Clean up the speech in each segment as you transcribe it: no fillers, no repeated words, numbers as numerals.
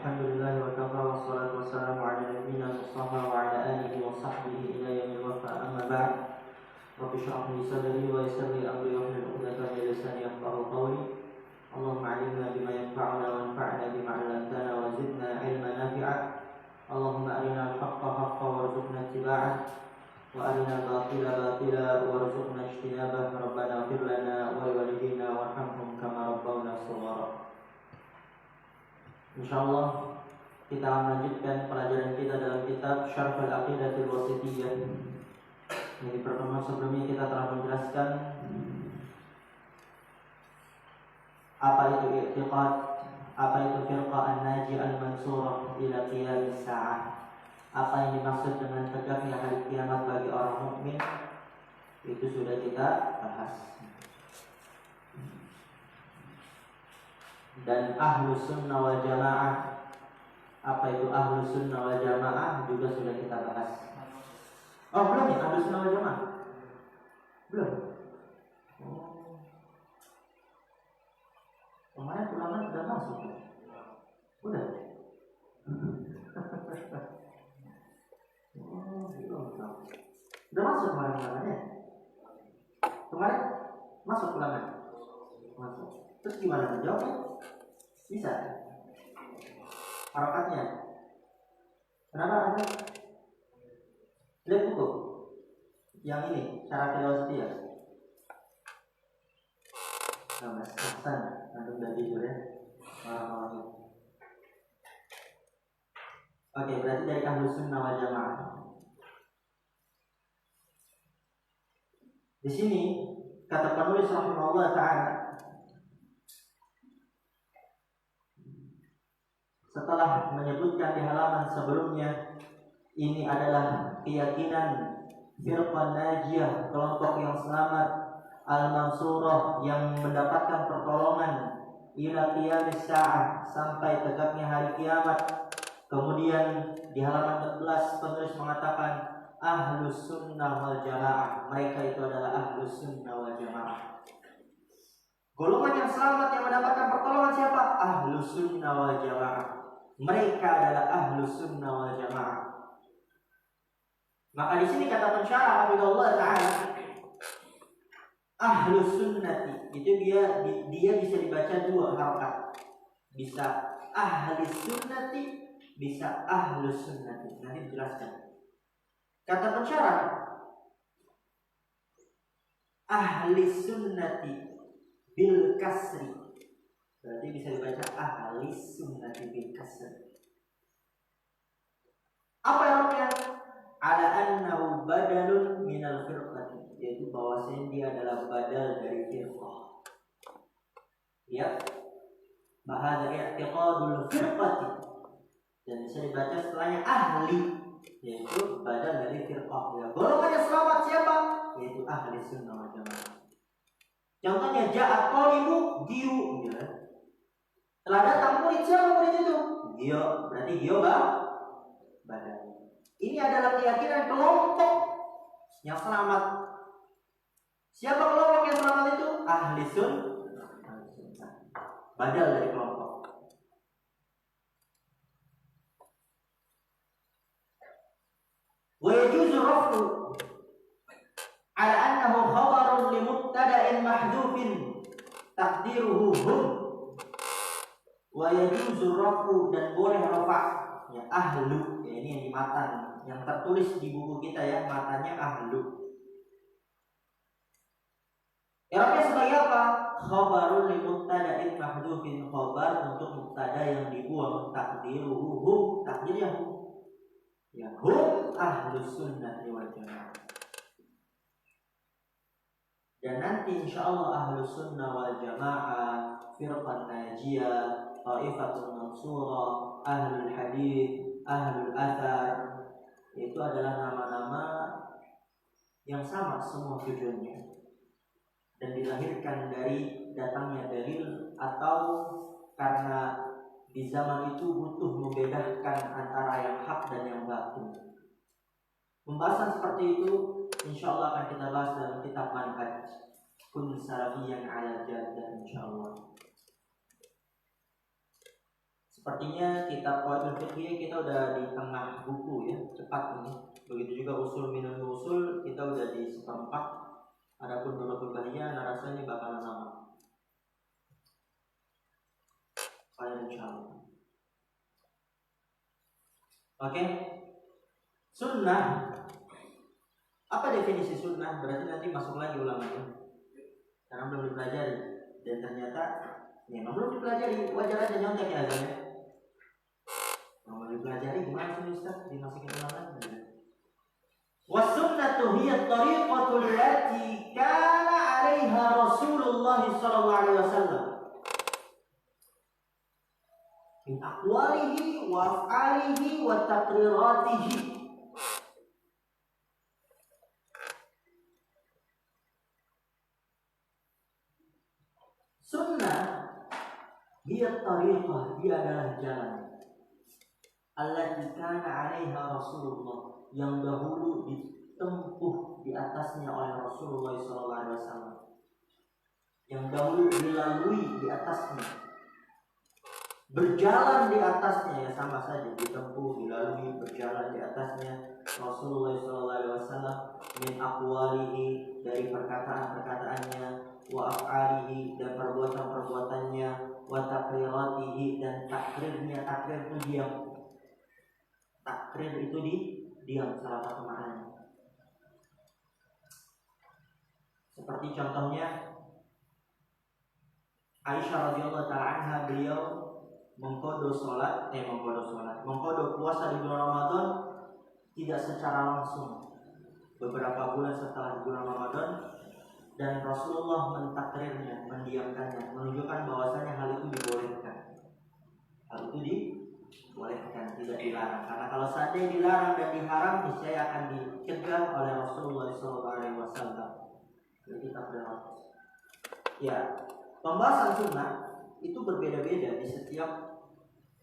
Alhamdulillah wa kafa wa salatu wa salamu ala nabiyyina Mustafa wa ala alihi wa sahbihi ila yaumil wafa amma ba'd. Rabbi shrah li sadri wa yassir li amri wahlul 'uqdatam min lisani yafqahu qawli. Allahumma 'allimna bima yanfa'una wa anfa'na bima 'allamtana wa zidna 'ilman nafi'a. Allahumma arina al-haqqa haqqan warzuqna ittiba'ah wa arina al-batila batila warzuqna ijtinabah. Rabbana ighfir lana wa li walidina warhamhum kama rabbawna shaghira. Insyaallah kita akan melanjutkan pelajaran kita dalam kitab Syarh al-Aqidatul Wasithiyah. Di pertemuan sebelumnya kita telah menjelaskan apa itu i'tiqad, apa itu firqah an-naji al-mansurah ila qiyamis sa'ah, apa yang dimaksud dengan tegaknya hari kiamat bagi orang mukmin, itu sudah kita bahas. Dan ahlus sunnah wal jamaah, apa itu ahlus sunnah wal jamaah juga sudah kita bahas. Oh belum ya, ahlus sunnah wal jamaah belum. Kemarin ulama sudah masuk ya? Udah. Udah masuk kemarin ulamanya. Kemarin masuk ulama. Masuk. Terus gimana menjawabnya? Bisa. Harokatnya. Kenapa? Lihat buku yang ini, Syarah Al-Wasithiyah. Nah, Mas Hasan, nanti udah tidur ya. Oke, berarti dari Ahlus Sunnah wal Jamaah. Di sini kata penulis rahimahullah ta'ala, setelah menyebutkan di halaman sebelumnya, ini adalah keyakinan firqah najiyah, kelompok yang selamat, al-mansurah, yang mendapatkan pertolongan, ila qiyamis sa'ah, sampai tegaknya hari kiamat. Kemudian di halaman 14 penulis mengatakan ahlus sunnah wal jamaah, mereka itu adalah ahlus sunnah wal jamaah. Golongan yang selamat yang mendapatkan pertolongan siapa? Ahlus sunnah wal jamaah. Mereka adalah ahlus sunnah wal jamaah. Maka di sini kata pensyarah Allah Ta'ala, ahlus sunnati itu dia bisa dibaca dua harokat. Bisa ahli sunnati, bisa ahlus sunnati. Nanti dijelaskan. Kata pensyarah, ahli sunnati bil kasri, berarti bisa dibaca ahli sunnati bil kasri. Apa yang artinya? Ala annahu badalun minal firqati, yaitu bahwasanya dia adalah badal dari firqah. Ya, bahasa i'tiqadul firqati, dan bisa dibaca setelahnya ahli, yaitu badal dari firqah. Ya, golongannya selamat siapa? Yaitu ahli sunnah wal jamaah. Contohnya ja'at qalibu giyu, ya. Telah datang murid, siapa murid itu? Giyo, berarti giyo badal. Ini adalah keyakinan kelompok yang selamat. Siapa kelompok yang selamat itu? Ahli sunnah. Badal dari kelompok. Wa yajuzu raf'u ala annahu khabarun li mubtada'in mahdhufin taqdiruhu hum. Wa yajuzu raf'u, dan boleh rafa' ya ahlu, ya ini yang di matan, yang tertulis di buku kita ya, matanya ahlu. Irabnya sebagai apa? Khabarun li mubtada'in mahdhufin, khabar untuk mubtada yang dibuang, takdiruhu hum, takdirnya hum. Ya, hum ahlus sunnah wal jamaah. Dan nanti insyaallah ahlus sunnah wal jamaah, firqah najiyah, Ta'ifatul Mansurah, Ahlul Hadith, Ahlul Athar, itu adalah nama-nama yang sama semua tujuannya, dan dilahirkan dari datangnya dalil, atau karena di zaman itu butuh membedakan antara yang hak dan yang batil. Pembahasan seperti itu insyaallah akan kita bahas dalam kitab Manhaj Kun Salafiyan ala Jaddah insyaallah. Sepertinya kitab Qawaidul Fiqh kita udah di tengah buku ya, cepat ini. Begitu juga usul minum usul kita udah di seperempat. Adapun Durratul Bahiyah narasinya ini bakalan lama. Saya insyaallah. Oke. Sunnah. Apa definisi sunnah? Berarti nanti masuk lagi ulamanya. Karena belum dipelajari. Dan ternyata memang belum dipelajari, wajar aja nyontek ya aja. Mau dipelajari gimana sih Ustaz? Dimasukin ulang lagi. Wasunnatu hiya tariqatu allati kana 'alaiha Rasulullah sallallahu alaihi wasallam. Min aqwalihi wa af'alihi wa taqriratihi. Sunnah hiya tariqah, dia adalah jalan. Allati kana 'alaiha Rasulullah, yang dahulu ditempuh di atasnya oleh Rasulullah SAW, yang dahulu dilalui di atasnya, berjalan di atasnya, ya sama saja, ditempuh, dilalui, berjalan di atasnya Rasulullah SAW, min aqwalihi, dari perkataan-perkataannya, wa af'alihi, dan perbuatan-perbuatannya, wa taqriratihi, dan takrirnya. Takrir itu diam. Takrir itu diam, salah satu maknanya. Seperti contohnya Aisyah radhiyallahu ta'ala anha, beliau mengqada puasa di bulan Ramadan tidak secara langsung, beberapa bulan setelah bulan Ramadan, dan Rasulullah mentakrirnya, mendiamkannya, menunjukkan bahwasanya hal itu dibolehkan. Hal itu dibolehkan, tidak dilarang. Karena kalau seandainya dilarang dan diharam, niscaya akan dicegah oleh Rasulullah SAW. Jadi tak berat. Ya, pembahasan sunnah itu berbeda-beda di setiap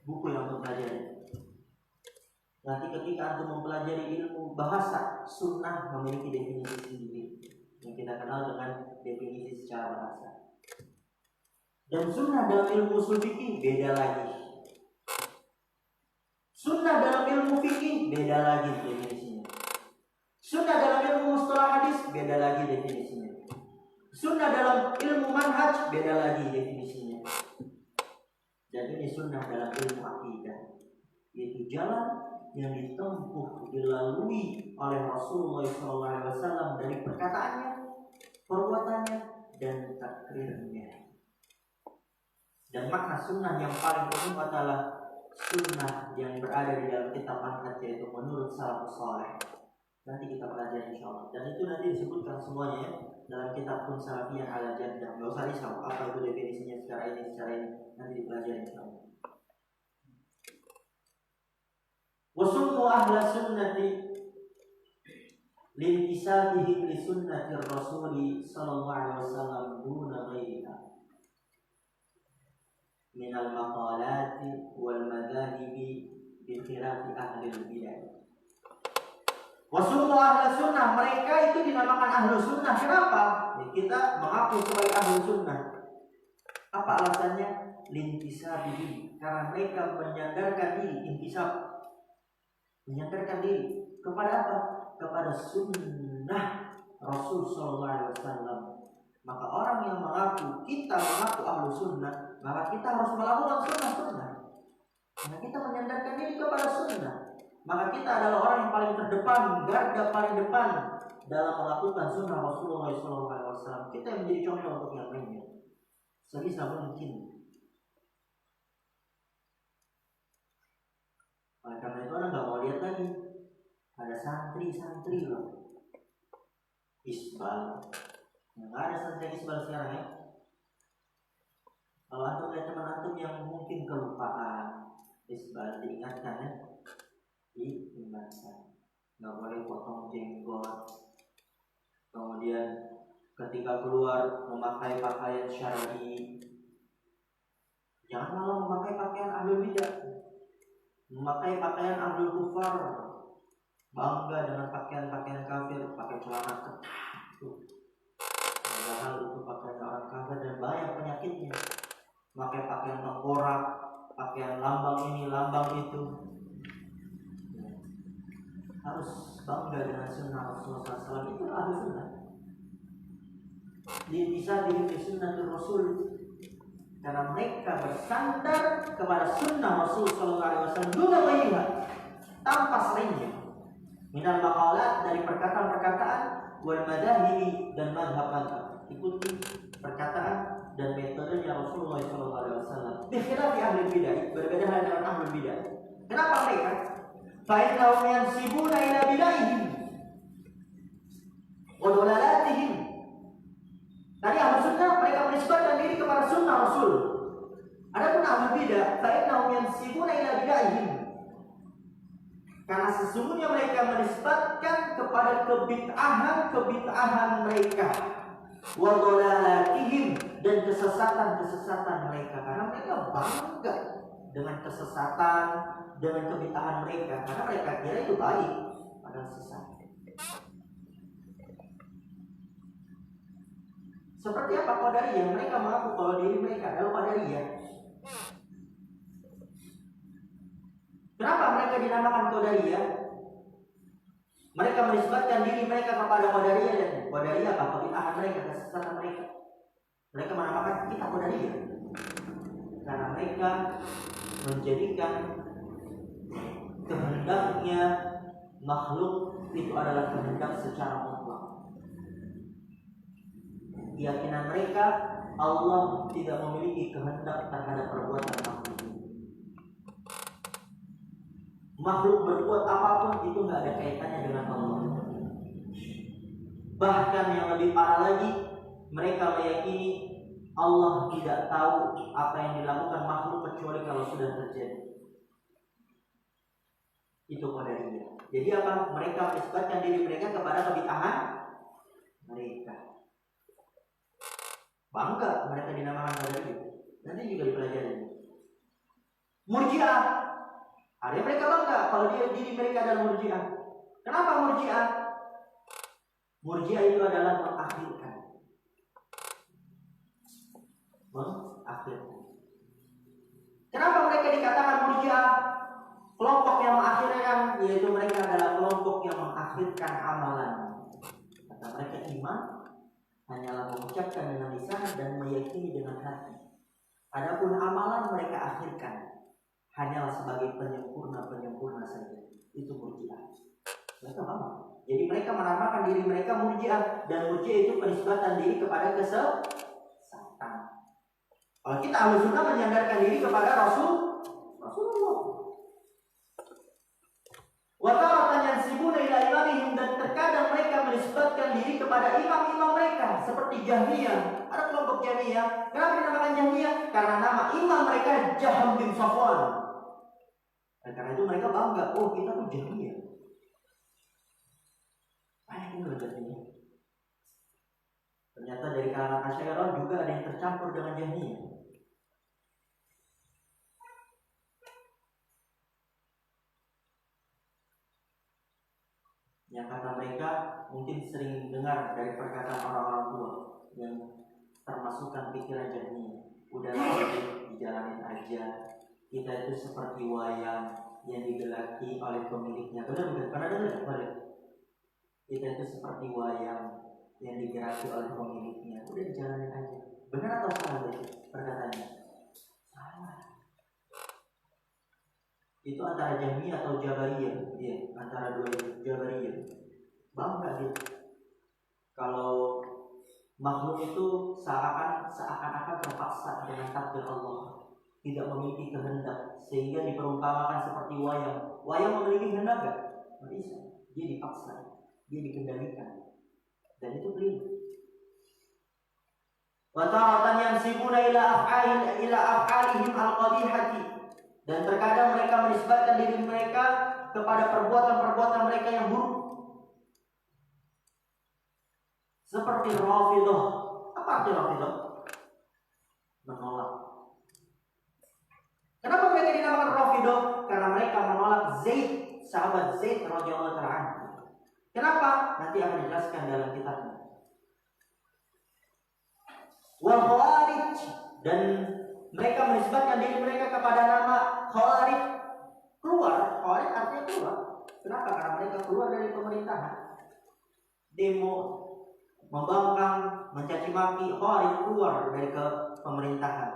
buku yang mempelajari. Nanti ketika antum mempelajari ilmu bahasa, sunnah memiliki definisi sendiri yang kita kenal dengan definisi secara bahasa. Dan sunnah dalam ilmu usul fikih beda lagi. Sunnah dalam ilmu fikih beda lagi definisinya. Sunnah dalam ilmu mustalah hadis beda lagi definisinya. Sunnah dalam ilmu manhaj beda lagi definisinya. Dan ini sunnah dalam ilmu akidah, yaitu jalan yang ditempuh, dilalui oleh Rasulullah SAW dari perkataannya, perbuatannya, dan takrirnya. Dan makna sunnah yang paling umum adalah sunnah yang berada di dalam kitab manhaj, yaitu menurut salafus saleh. Nanti kita pelajari insyaallah. Dan itu nanti disebutkan semuanya ya dalam kitab Kun Salafiyah ala Jaddah. Nggak usah risau apa itu definisinya secara ini, nanti dipelajari insyaallah. Wasummu ahla sunnati lintisabihi li sunnati Rasuli sallallahu alaihi wasallam duna ghairiha min al-maqalati wal madhahibi bi khilafi ahli al-bidah. Wasummu ahla sunnah, mereka itu dinamakan ahlu sunnah. Kenapa? Ya, kita mengaku sebagai ahlu sunnah. Apa alasannya? Lintisabihi, karena mereka menyandarkan diri, intisab, menyandarkan diri kepada apa? Kepada sunnah Rasul sallallahu alaihi wasallam. Maka orang yang mengaku, kita mengaku ahlu sunnah, maka kita harus melakukan sunnah. Karena kita menyandarkan diri kepada sunnah, maka kita adalah orang yang paling terdepan, garda paling depan dalam melakukan sunnah Rasulullah SAW. Kita yang menjadi contoh untuk yang lainnya sebisa mungkin. Oleh karena itu anak gak mau lihat lagi ada santri loh isbal. Nggak ada santri isbal sekarang ya. Kalau antum lihat teman antum yang mungkin kelupaan isbal, diingatkan ya, diingatkan. Nggak boleh potong jenggot. Kemudian ketika keluar memakai pakaian syar'i, jangan malah memakai pakaian ahlul bidah, memakai pakaian ahlul kufar, bangga dengan pakaian-pakaian kafir, pakai celana ketat itu. Padahal itu pakaian orang kafir dan banyak penyakitnya. Pakai pakaian tengkorak, pakaian lambang ini, lambang itu. Harus bangga dengan sunnah Rasulullah SAW. Itu ahli sunnah. Bisa diri sunnah Rasul, karena mereka bersandar kepada sunnah Rasul SAW duna bayiha, tanpa seringnya, minal maqalat, dari perkataan-perkataan, wal madahibi, dan madhab-madhab. Ikuti perkataan dan metodenya Rasulullah SAW. Dikhilafi ahli bidah, berbeda hal dengan ahli bidah. Kenapa mereka? Fa'innahum yansibuna ila bidaihim wa dolalatihim. Tadi ahli sunnah, mereka menisbatkan diri kepada sunnah Rasul. Adapun ahli bidah, fa'innahum yansibuna ila bidaihim, karena sesungguhnya mereka menisbatkan kepada kebid'ahan mereka, wa dhalalatihim, dan kesesatan mereka, karena mereka bangga dengan kesesatan, dengan kebid'ahan mereka, karena mereka kira itu baik, padahal sesat. Seperti apa Qadariyah? Mereka mengaku kalau diri mereka adalah Qadariyah. Kenapa mereka dinamakan Qadariyah? Mereka menisbatkan diri mereka kepada Qadariyah, dan Qadariyah apa? Kebid'ahan mereka, kesesatan mereka. Mereka menamakan kita Qadariyah karena mereka menjadikan kehendaknya makhluk itu adalah kehendak secara mutlak. Keyakinan mereka, Allah tidak memiliki kehendak terhadap perbuatan makhluk. Makhluk berbuat apapun itu nggak ada kaitannya dengan Allah. Bahkan yang lebih parah lagi, mereka meyakini Allah tidak tahu apa yang dilakukan makhluk kecuali kalau sudah terjadi. Itu Qadariyah. Jadi apa? Mereka menisbatkan diri mereka kepada kebid'ahan mereka. Bangga mereka dinamakan Qadariyah. Nanti juga dipelajari. Murji'ah, ada mereka bangga kalau diri mereka adalah Murji'ah. Kenapa Murji'ah? Murji'ah itu adalah mengakhirkan. Kenapa mereka dikatakan Murji'ah? Kelompok yang mengakhirkan, yaitu mereka adalah kelompok yang mengakhirkan amalan. Kata mereka iman hanyalah mengucapkan dengan lisan dan meyakini dengan hati. Adapun amalan mereka akhirkan hanyalah sebagai penyempurna saja. Itu Murji'ah. Mereka paham. Jadi mereka menamakan diri mereka Murji'ah, dan Murji'ah itu penisbatan diri kepada kesesatan. Kalau kita Ahlu Sunnah menyandarkan diri kepada Rasulullah. Wa taratan yansibuna ila imamihim, dan terkadang mereka menisbatkan diri kepada imam-imam mereka, seperti Jahmiyah. Ada kelompok Jahmiyah. Kenapa dinamakan Jahmiyah? Karena nama imam mereka Jahm bin Safwan. Dan karena itu mereka bangga, oh kita tuh Jahmiyah. Banyak yang Jahmiyah. Ternyata dari kalangan Asy'ariyah juga ada yang tercampur dengan Jahmiyah. Yang kata mereka mungkin sering dengar dari perkataan orang-orang tua yang termasukkan pikiran Jahmiyah. Udah dijalanin aja. Kita itu seperti wayang yang digelaki oleh pemiliknya. Benar bukan? Pernah dengar? Kita itu seperti wayang yang digelaki oleh pemiliknya. Udah dijalanin aja. Benar atau salah itu perkataannya? Salah. Itu antara Jahmiyah atau Jabariyah, ya, antara dua itu, Jabariyah. Bangga dia. Kalau makhluk itu seakan-akan terpaksa dengan takdir Allah, tidak memiliki kehendak, sehingga diperumpamakan seperti wayang. Wayang memiliki kehendak gak? Tidak bisa. Dia dipaksa, dia dikendalikan, dan itu keliru. Wa taratan yansibuna ila af'alihim al-qadihati, dan terkadang mereka menisbatkan diri mereka kepada perbuatan-perbuatan mereka yang buruk. Seperti Rafidhah. Apa arti Rafidhah? Menolak. Kenapa mereka dinamakan Rafidhah? Karena mereka menolak Zaid, sahabat Zaid radhiyallahu ta'ala anhu. Kenapa? Nanti akan dijelaskan dalam kitabnya. Wal Khawarij, dan Mereka menisbatkan diri mereka kepada nama Khawarij. Keluar, Khawarij artinya keluar. Kenapa? Karena mereka keluar dari pemerintahan. Demo, membangkang, mencaci maki, Khawarij keluar dari pemerintahan.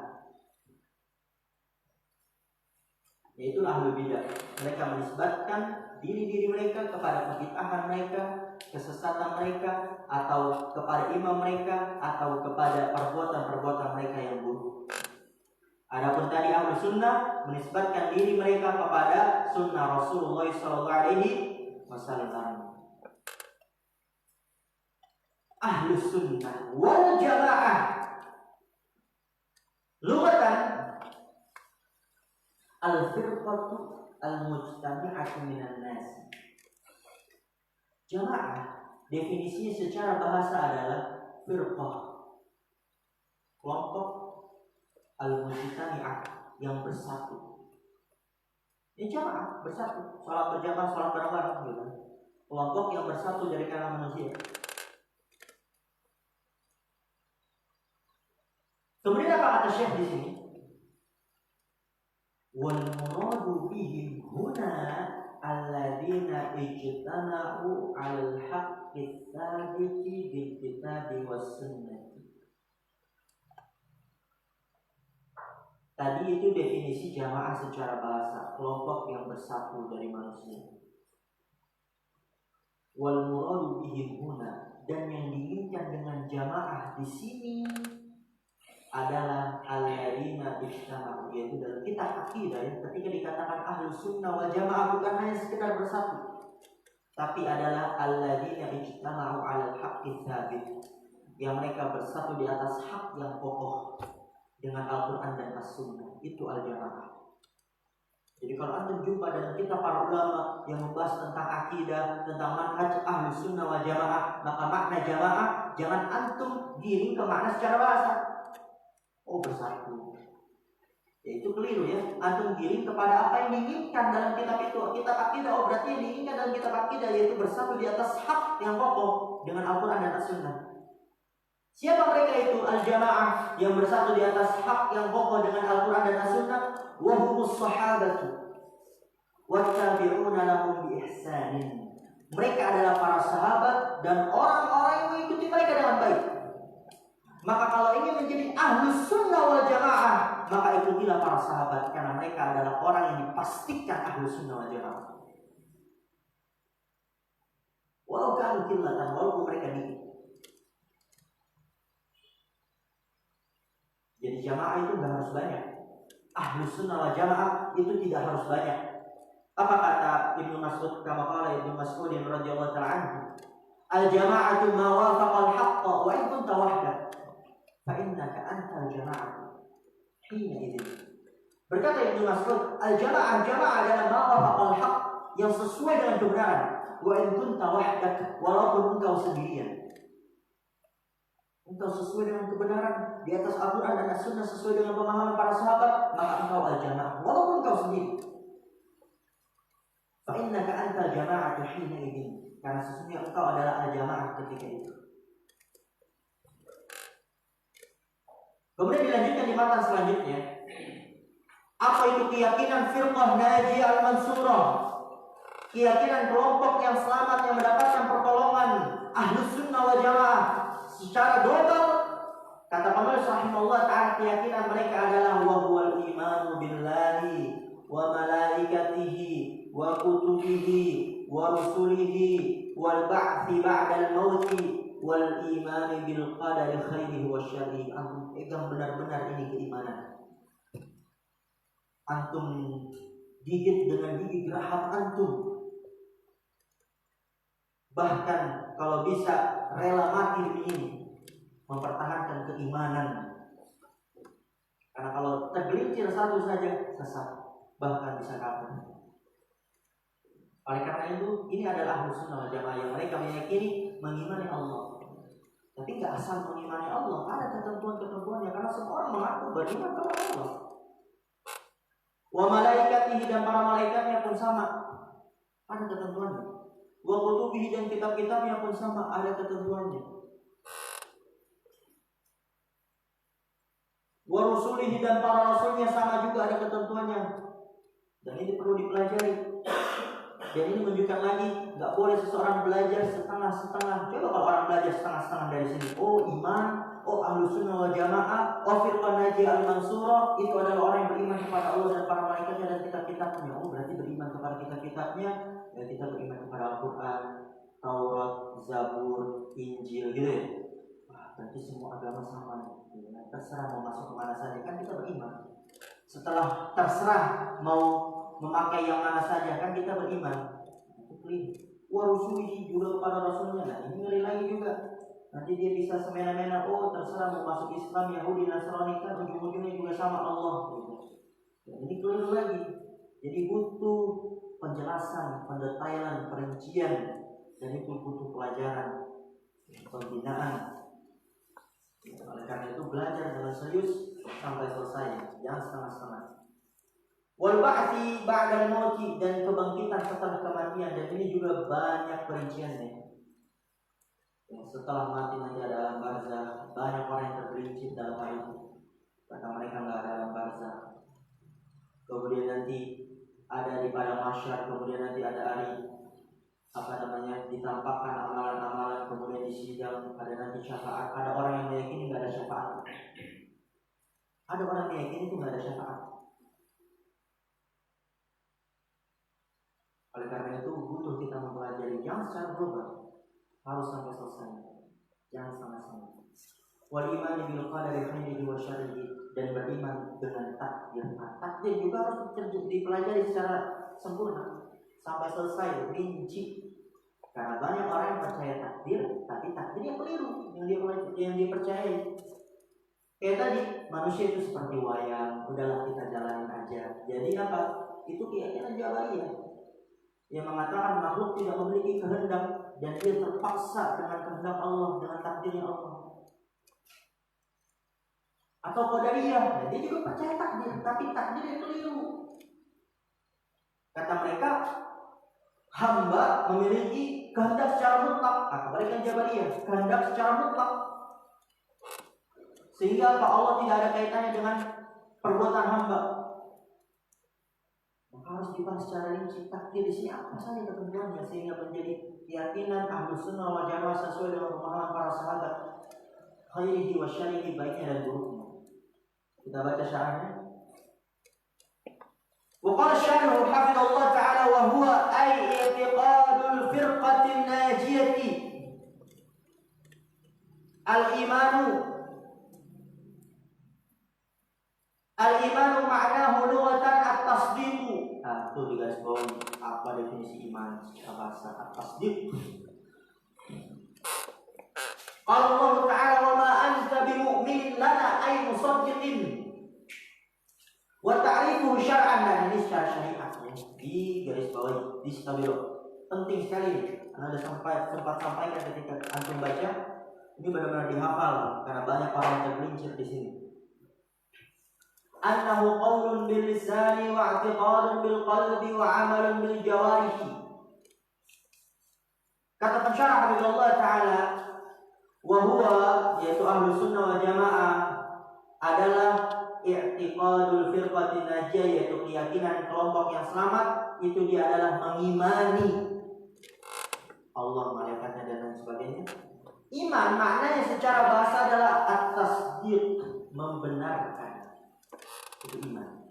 Yaitu ahlul bidah. Mereka menisbatkan diri-diri mereka kepada kebid'ahan mereka, kesesatan mereka, atau kepada imam mereka, atau kepada perbuatan-perbuatan mereka yang buruk. Adapun tadi ahlu sunnah menisbatkan diri mereka kepada sunnah Rasulullah SAW. Ahlu sunnah wal jamaah lughatan al-firqatu al-mujtami'atu minan nas. Jamaah definisinya secara bahasa adalah firqah, kelompok, al-mujtami'ah yang bersatu. Ini jamaah bersatu, salat berjamaah, salat bareng-bareng gitu. Kelompok yang bersatu dari kalangan manusia. Kemudian apa kata Syekh di sini? Wal muradu bihim huna alladzina ijtama'u 'alal haqqi tsabiti bil kitabi was sunnah. Tadi itu definisi jamaah secara bahasa, kelompok yang bersatu dari manusia. Wal muradu bihim huna, dan yang diinginkan dengan jamaah di sini adalah alladzina ijtama'u, yaitu dalam kitab akidah ya, ketika dikatakan ahlu sunnah wal jamaah bukan hanya sekedar bersatu, tapi adalah alladzina ijtama'u 'alal haqqi tsabit, yang mereka bersatu di atas hak yang kokoh dengan Al-Quran dan As-Sunnah. Itu al-jamaah. Jadi kalau antum jumpa dengan kita para ulama yang membahas tentang akidah, tentang manhaj ahlu sunnah wal jamaah, maka makna jamaah jangan antum giring ke makna secara bahasa. Oh bersatu, ya itu keliru ya. Antum giring kepada apa yang diinginkan dalam kitab itu, kitab akidah. Oh berarti yang diinginkan dalam kitab akidah yaitu bersatu di atas hak yang kokoh dengan Al-Quran dan As-Sunnah. Siapa mereka itu? Al-jamaah yang bersatu di atas hak yang kokoh dengan Al-Quran dan As-Sunnah. Wahumus sahabatu wattabi'una lahum bi ihsanin. Mereka adalah para sahabat dan orang-orang yang mengikuti mereka dengan baik. Maka kalau ingin menjadi ahlus sunnah wal jamaah, maka ikutilah para sahabat, karena mereka adalah orang yang dipastikan ahlus sunnah wal jamaah. Walau kanu qillatan, walaupun mereka dikit. Jadi jamaah itu tidak harus banyak. Ahlus sunnah wal jamaah itu tidak harus banyak. Apa kata Ibnu Mas'ud? Kama qala Ibnu Mas'ud radhiyallahu ta'ala anhu, al-jama'atu ma wafaqa al-haqqa wa in kunta wahdak. Fa'innaka antal jama'ah hina idzin. Berkata Ibnu Mas'ud, al-jama'ah adalah ma wafaqal haq, yang sesuai dengan kebenaran. Wa in kunta wahdak, walaupun engkau sendirian. Engkau sesuai dengan kebenaran di atas Al-Quran dan As-Sunnah, sesuai dengan pemahaman para sahabat, maka engkau al-jama'ah, walaupun engkau sendiri. Fa'innaka antal jama'ah hina idzin, karena sesungguhnya engkau adalah al-jama'ah ketika itu. Kemudian dilanjutkan di matan selanjutnya. Apa itu keyakinan firqah najiyah al-mansurah? Keyakinan kelompok yang selamat yang mendapatkan pertolongan ahlus sunnah wal jamaah secara global. Kata penulis rahimahullah ta'ala, keyakinan mereka adalah wa huwal imanu billahi wa malaikatihi wa kutubihi wa rusulihi wal ba'thi ba'dal mauti wal imani bil qadari khairihi wa syarrihi. Antum pegang benar-benar ini keimanan. Antum gigit dengan gigi geraham antum. Bahkan kalau bisa rela mati demi ini, mempertahankan keimanan. Karena kalau tergelincir satu saja sesat, bahkan bisa kafir. Oleh karena itu, ini adalah ahlus sunnah wal jamaah yang mereka meyakini mengimani Allah. Tapi nggak asal mengimani Allah, ada ketentuan-ketentuannya, karena semua orang mengaku beriman kepada Allah. Wa malaikatihi, dan para malaikatnya pun sama, ada ketentuannya. Wa kutubihi, dan kitab-kitabnya pun sama, ada ketentuannya. wa rusulihi, dan para rasulnya sama juga ada ketentuannya. Dan ini perlu dipelajari. Dan ini menunjukkan lagi, nggak boleh seseorang belajar setengah-setengah. Coba kalau orang belajar setengah-setengah dari sini, oh iman, oh ahlus sunnah wal jamaah, oh firqah najiyah al-mansurah, itu adalah orang yang beriman kepada Allah dan para malaikatnya dan kitab-kitabnya. Oh berarti beriman kepada kitab-kitabnya, ya kita beriman kepada Al-Quran, Taurat, Zabur, Injil, gitu ya. Wah, berarti semua agama sama. Ya, terserah mau masuk kemana saja, kan kita beriman. Setelah terserah mau memakai yang mana saja, kan kita beriman. Itu clean. Wa rusulihi, juga kepada rasulnya. Nah ini ngeri lagi juga. Nanti dia bisa semena-mena, oh terserah mau masuk Islam, Yahudi, Nasrani, kan ujung-ujungnya juga sama Allah gitu. Dan ini keliru lagi. Jadi butuh penjelasan, pendetailan, perincian, dan itu butuh pelajaran, pembinaan. Oleh karena itu belajar dengan serius sampai selesai, jangan setengah-setengah. Wal ba'thi ba'dal mauti, dan kebangkitan setelah kematian, dan ini juga banyak perinciannya. Setelah mati nanti ada alam barzakh, banyak orang yang tergelincir dalam hal itu. Kata mereka nggak ada alam barzakh. Kemudian nanti ada di padang mahsyar, kemudian nanti ada hari ditampakkan amalan-amalan, kemudian di sidang ada nanti syafaat. Ada orang yang meyakini nggak ada syafaat. Ada orang yang meyakini itu nggak ada syafaat. Oleh karena itu butuh kita mempelajari, jangan secara global, harus sampai selesai, jangan sama-sama. Wal iman bil qadari khairihi wa syarrihi, dan beriman dengan takdir. Nah, takdir juga harus dipelajari secara sempurna sampai selesai, rinci. Karena banyak orang yang percaya takdir, tapi takdirnya keliru yang dia percayai. Kayak tadi, manusia itu seperti wayang, udahlah kita jalanin aja. Jadi apa? Itu keyakinan Jabariyah yang mengatakan makhluk tidak memiliki kehendak dan dia terpaksa dengan kehendak Allah, dengan takdirnya Allah. Atau Qadariyah, dia juga percaya takdir, tapi takdirnya keliru. Kata mereka, hamba memiliki kehendak secara mutlak. Kata mereka Jabariyah, kehendak secara mutlak. Sehingga Allah tidak ada kaitannya dengan perbuatan hamba. Harus dibahas secara rinci takdir di sini apa saja ketentuannya sehingga menjadi keyakinan Ahlus Sunnah wal Jamaah sesuai dengan pemahaman para sahabat, khairihi wa syarrihi, baiknya dan buruknya. Kita baca syarahnya. Wa qala syarhu hafizallahu ta'ala wa huwa ay i'tiqadul firqatin najiyati al-imanu ma'nahu lughatan at-tasdiq. Nah, itu di garis bawah apa definisi iman secara bahasa at-tasdiq. Qala Allah Ta'ala wa ma anta bimu'minin lana ay musaddiqin. Wa ta'rifuhu syar'an, dan ini secara syariat ya. Di garis bawah di stabilo. Penting sekali ini. Anda sempat sampaikan ketika antum baca, ini benar-benar dihafal karena banyak orang yang tergelincir di sini. Annahu qawlun bil lisani wa i'tiqadun bil qalbi wa 'amalun bil jawarihi. Kata pensyarah Allah Ta'ala, wa huwa, yaitu Ahlus Sunnah wal Jamaah, adalah i'tiqadul firqatin najiyah, yaitu keyakinan kelompok yang selamat. Itu dia adalah mengimani Allah, malaikatnya dan lain sebagainya. Iman maknanya secara bahasa adalah at-tasdiq, membenarkan. Itu iman.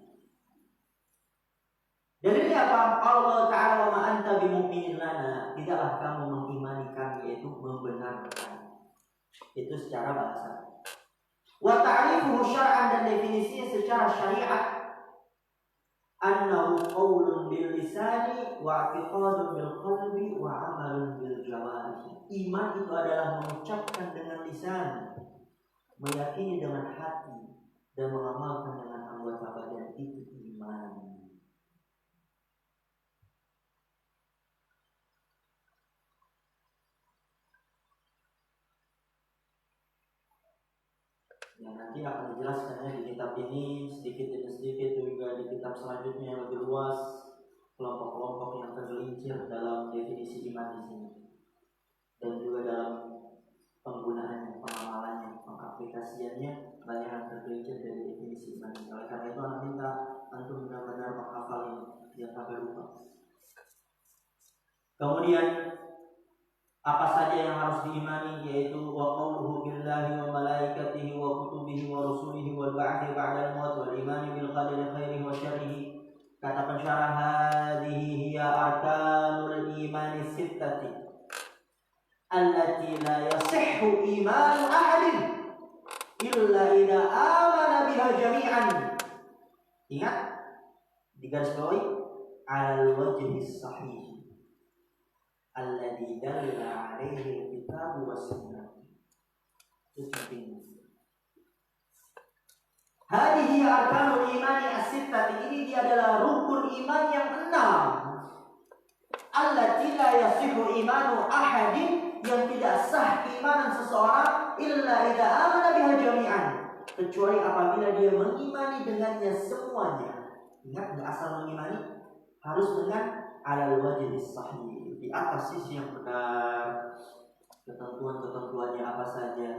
Dan ini apa? Allah Ta'ala wa ma anta bimu'minin lana, tidaklah kamu mengimani kami, yaitu membenarkan. Itu secara bahasa. Wa ta'rifuhu syar'an, dan definisinya secara syariat, annahu qawlun bil lisani wa i'tiqadun bil qalbi wa 'amalun bil jawarih. Iman itu adalah mengucapkan dengan lisan, meyakini dengan hati, dan mengamalkan dengan anggota badan. Itu iman. Ya, nanti akan dijelaskannya di kitab ini sedikit demi sedikit, juga di kitab selanjutnya yang lebih luas, kelompok-kelompok yang tergelincir dalam definisi iman di sini, dan juga dalam penggunaannya, pengamalannya, pengaplikasiannya banyak yang tergelincir dari definisi iman. Oleh karena itu anak minta antum benar-benar menghafal ini, jangan sampai lupa. Kemudian apa saja yang harus diimani, yaitu wa qauluhu billahi wa malaikatihi wa kutubihi wa rusulihi wal ba'thi ba'dal maut wal imani bil qadari khairihi wa syarrihi. Kata pensyarah, hadhihi hiya arkanul imani sittati allati la yasihhu imanu ahadin illa idza amana biha jami'an. Ingat, digarisbawahi al wajhi sahih alladzi dalla alaihi alkitab was sunnah. Itu penting. Hadhihi arkanul imani as-sittah, ini dia adalah rukun iman yang 6. Allati la yasihu imanu ahadin, yang tidak sah keimanan seseorang illa idza amana biha jami'an, kecuali apabila dia mengimani dengannya semuanya. Ingat, enggak asal mengimani, harus dengan alal wajhi sahih, di atas sisi yang benar, ketentuan-ketentuannya apa saja.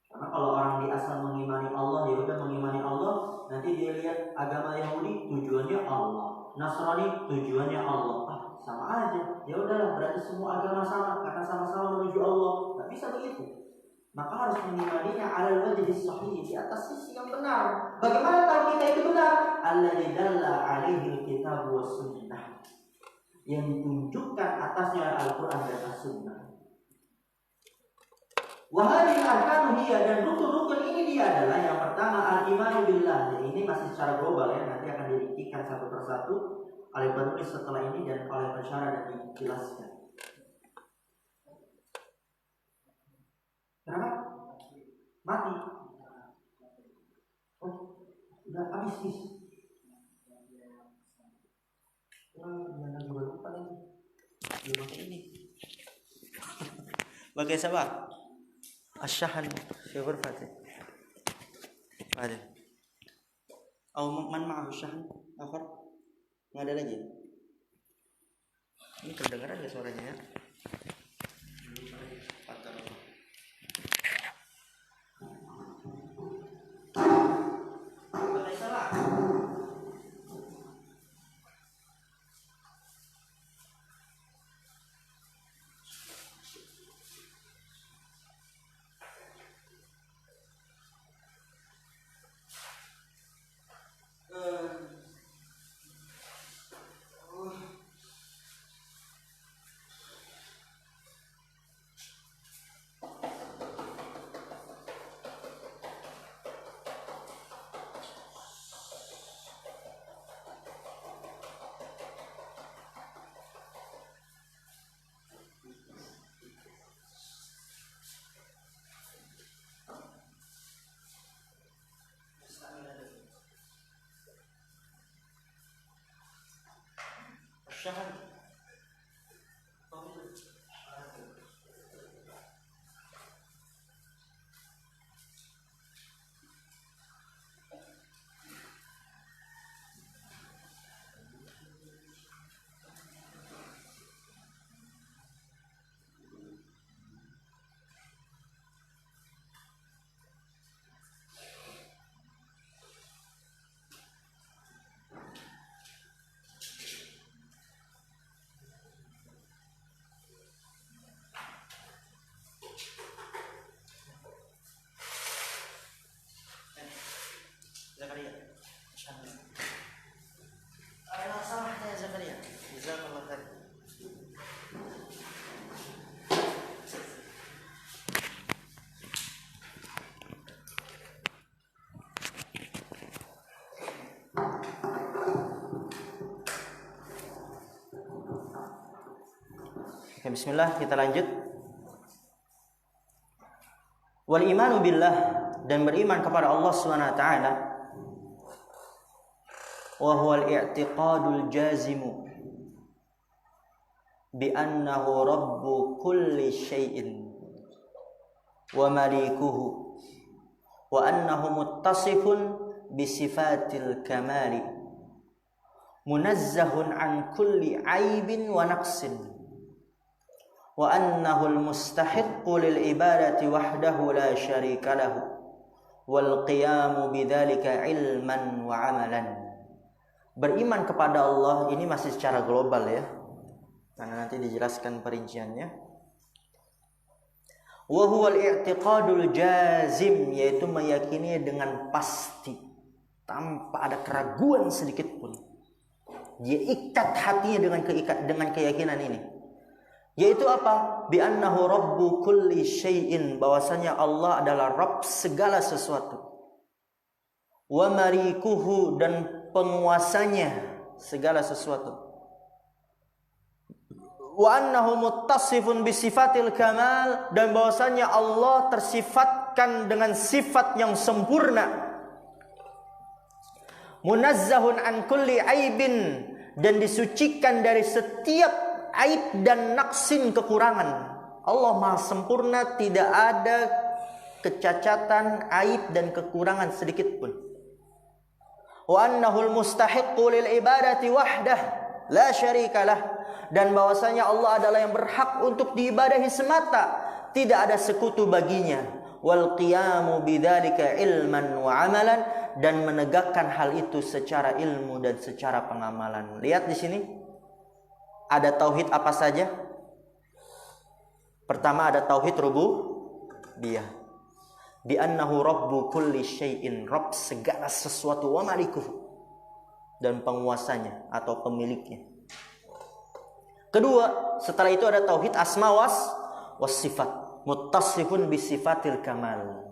Karena kalau orang di asal mengimani Allah, ya udah mengimani Allah, nanti dia lihat agama Yahudi tujuannya Allah, Nasrani tujuannya Allah, sama aja. Ya udahlah, berarti semua agama sama karena sama-sama menuju Allah. Nggak bisa begitu. Maka harus mengimaninya alal wajhi sahih, di atas sisi yang benar. Bagaimana tahu kita itu benar? Alladzi dalla alaihi alkitab was sunnah, yang ditunjukkan atasnya Al-Quran dan As-Sunnah. Wahadil arkanu hiya, dan rukun-rukun ini dia adalah yang pertama al-imanu billah. Jadi ini masih secara global ya, nanti akan dirincikan satu persatu oleh penulis setelah ini dan oleh pensyarah dan dijelaskan. Kenapa? Mati. Oh, udah habis. Jangan juga lupa lagi. Belum pakai ini. Bagai siapa? Asyahan fi ghurfati. Ada. Atau man ma'ahu syahan akhar? Enggak ada lagi. Ini kedengaran enggak suaranya ya? Syahan. Zakaria. Ada salahnya Zakaria. Jazakallah khair. Oke, bismillah, kita lanjut. Wal imanu billah, dan beriman kepada Allah Subhanahu wa taala, wa huwa al-i'tiqadul jazimu bi annahu rabbu kulli syai'in wa malikuhu wa annahu muttasifun bi sifatil kamali munazzahun an kulli aibin wa naqsin wa annahu al-mustahiqqu lil ibadati wahdahu la syarika lahu wal qiyamu bidzalika ilman wa amalan. Beriman kepada Allah ini masih secara global ya, karena nanti dijelaskan perinciannya. Wa huwal i'tiqadul jazim, yaitu meyakini dengan pasti tanpa ada keraguan sedikit pun. Dia ikat hatinya dengan keyakinan ini. Yaitu apa? Bi annahu rabbu kulli syai'in, bahwasanya Allah adalah Rabb segala sesuatu. Wa malikuhu, dan penguasanya segala sesuatu. Wa annahu muttasifun bi sifatil kamal, dan bahwasanya Allah tersifatkan dengan sifat yang sempurna. Munazzahun an kulli aibin, dan disucikan dari setiap aib dan naqsin, kekurangan. Allah Maha sempurna, tidak ada kecacatan, aib dan kekurangan sedikit pun. Wa annahul mustahiqqu lil ibadati wahdah la syarikalah, dan bahwasanya Allah adalah yang berhak untuk diibadahi semata, tidak ada sekutu baginya. Wal qiyamu bidzalika ilman wa amalan, dan menegakkan hal itu secara ilmu dan secara pengamalan. Lihat di sini ada tauhid apa saja? Pertama ada tauhid rububiyah. Bi annahu rabbu kulli syai'in, Rabb segala sesuatu, wa malikuhu, dan penguasanya atau pemiliknya. Kedua, setelah itu ada tauhid asma was sifat, muttasifun bi sifatil kamal,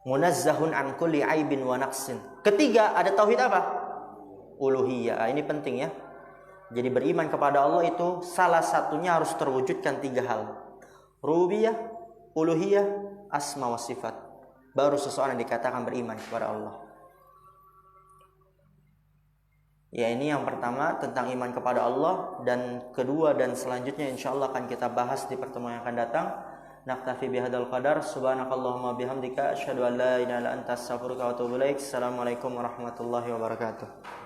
munazzahun an kulli aibin wa naqsin. Ketiga ada tauhid apa? Uluhiyah. Ini penting ya. Jadi beriman kepada Allah itu salah satunya harus terwujudkan 3 hal. Rububiyah, uluhiyah, asma wa sifat. Baru seseorang dikatakan beriman kepada Allah. Ya, ini yang pertama tentang iman kepada Allah, dan kedua dan selanjutnya insyaallah akan kita bahas di pertemuan yang akan datang. Naktafi bihadzal qadar. Subhanakallahumma bihamdika asyhadu an la ilaha illa anta astaghfiruka wa atubu ilaik. Assalamualaikum warahmatullahi wabarakatuh.